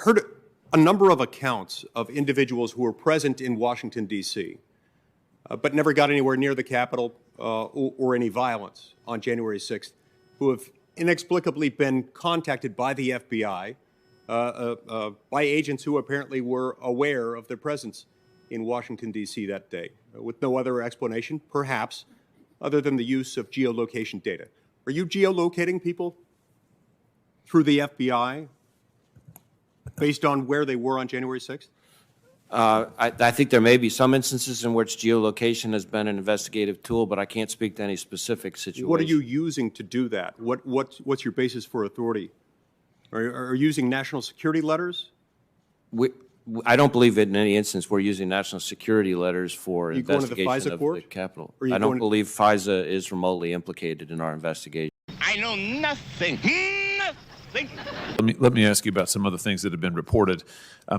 heard a number of accounts of individuals who were present in Washington, D.C., but never got anywhere near the Capitol or any violence on January 6th, who have inexplicably been contacted by the FBI, by agents who apparently were aware of their presence in Washington, D.C. that day, with no other explanation, perhaps, other than the use of geolocation data. Are you geolocating people through the FBI based on where they were on January 6th? I think there may be some instances in which geolocation has been an investigative tool, but I can't speak to any specific situation. What are you using to do that? What's your basis for authority? Are you using national security letters? I don't believe in any instance we're using national security letters for investigation of the Capitol. I don't believe FISA is remotely implicated in our investigation. I know nothing. Nothing. Let me ask you about some other things that have been reported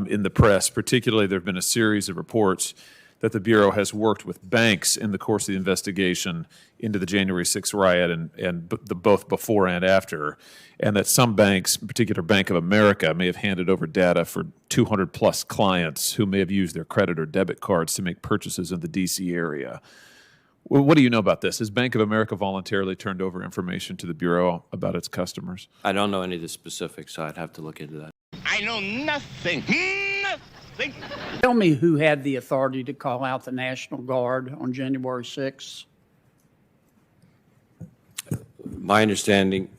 in the press. Particularly, there have been a series of reports that the Bureau has worked with banks in the course of the investigation into the January 6th riot and both before and after, and that some banks, in particular Bank of America, may have handed over data for 200-plus clients who may have used their credit or debit cards to make purchases in the D.C. area. Well, what do you know about this? Has Bank of America voluntarily turned over information to the Bureau about its customers? I don't know any of the specifics, so I'd have to look into that. I know nothing. Nothing. Tell me who had the authority to call out the National Guard on January 6th? My understanding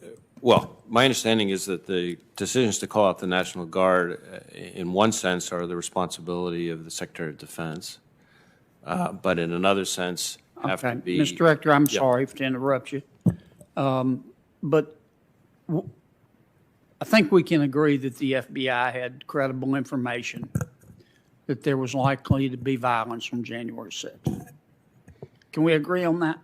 is that the decisions to call out the National Guard, in one sense, are the responsibility of the Secretary of Defense, but in another sense, have to be. Mr. Director, I'm sorry to interrupt you, but I think we can agree that the FBI had credible information that there was likely to be violence on January 6th. Can we agree on that?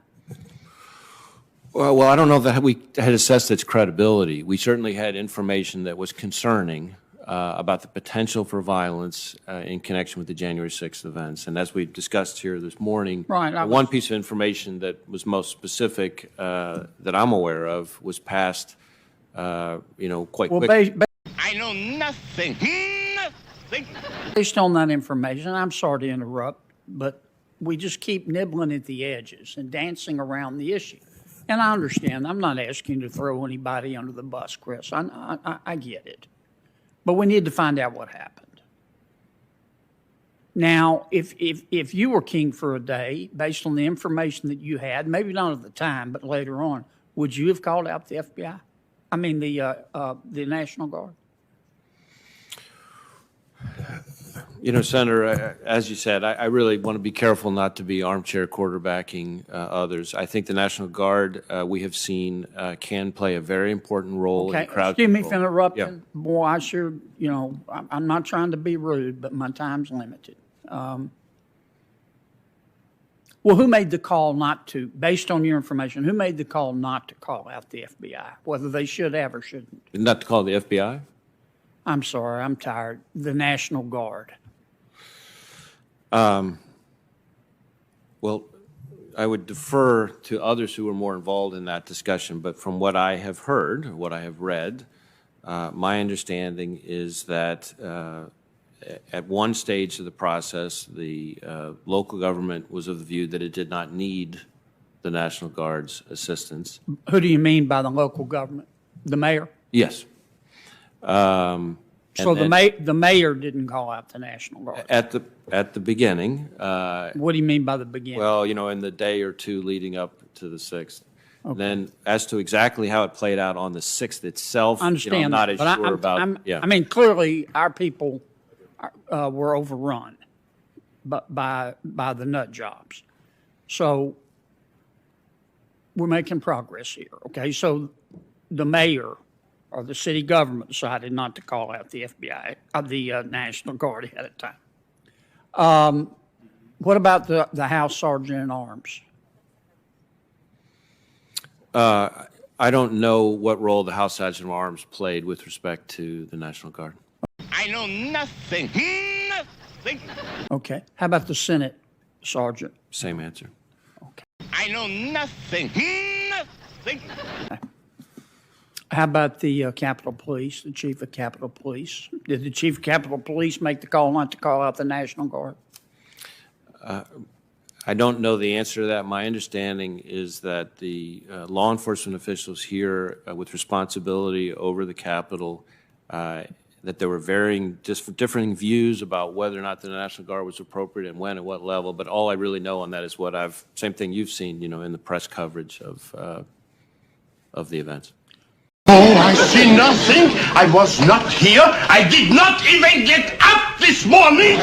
Well, I don't know that we had assessed its credibility. We certainly had information that was concerning about the potential for violence in connection with the January 6th events. And as we discussed here this morning, one piece of information that was most specific that I'm aware of was passed, quite quickly. I know nothing. Nothing. Based on that information, I'm sorry to interrupt, but we just keep nibbling at the edges and dancing around the issue. And I understand. I'm not asking you to throw anybody under the bus, Chris. I get it. But we need to find out what happened. Now, if you were king for a day, based on the information that you had, maybe not at the time, but later on, would you have called out the FBI? I mean, the National Guard? Senator, as you said, I really want to be careful not to be armchair quarterbacking others. I think the National Guard, we have seen, can play a very important role in crowd control. Excuse me for interrupting. Yeah. Boy, I sure, I'm not trying to be rude, but my time's limited. Well, who made the call not to, based on your information, who made the call not to call out the FBI, whether they should have or shouldn't? Not to call the FBI? I'm sorry, I'm tired. The National Guard. Well, I would defer to others who are more involved in that discussion, but from what I have heard, what I have read, my understanding is that at one stage of the process, the local government was of the view that it did not need the National Guard's assistance. Who do you mean by the local government? The mayor? Yes. So the mayor didn't call out the National Guard? At the beginning. What do you mean by the beginning? Well, in the day or two leading up to the 6th. Okay. Then as to exactly how it played out on the 6th itself, I understand I'm not as but sure about. I mean, clearly our people were overrun by the nut jobs. So we're making progress here, okay? So the mayor or the city government decided not to call out the FBI, the National Guard ahead of time. What about the House Sergeant at Arms? I don't know what role the House Sergeant at Arms played with respect to the National Guard. I know nothing. Nothing. Okay. How about the Senate Sergeant? Same answer. Okay. I know nothing. Nothing. How about the Capitol Police, the Chief of Capitol Police? Did the Chief of Capitol Police make the call not to call out the National Guard? I don't know the answer to that. My understanding is that the law enforcement officials here with responsibility over the Capitol, that there were differing views about whether or not the National Guard was appropriate and when at what level. But all I really know on that is what same thing you've seen, in the press coverage of the events. Oh, I see nothing. I was not here. I did not even get up this morning.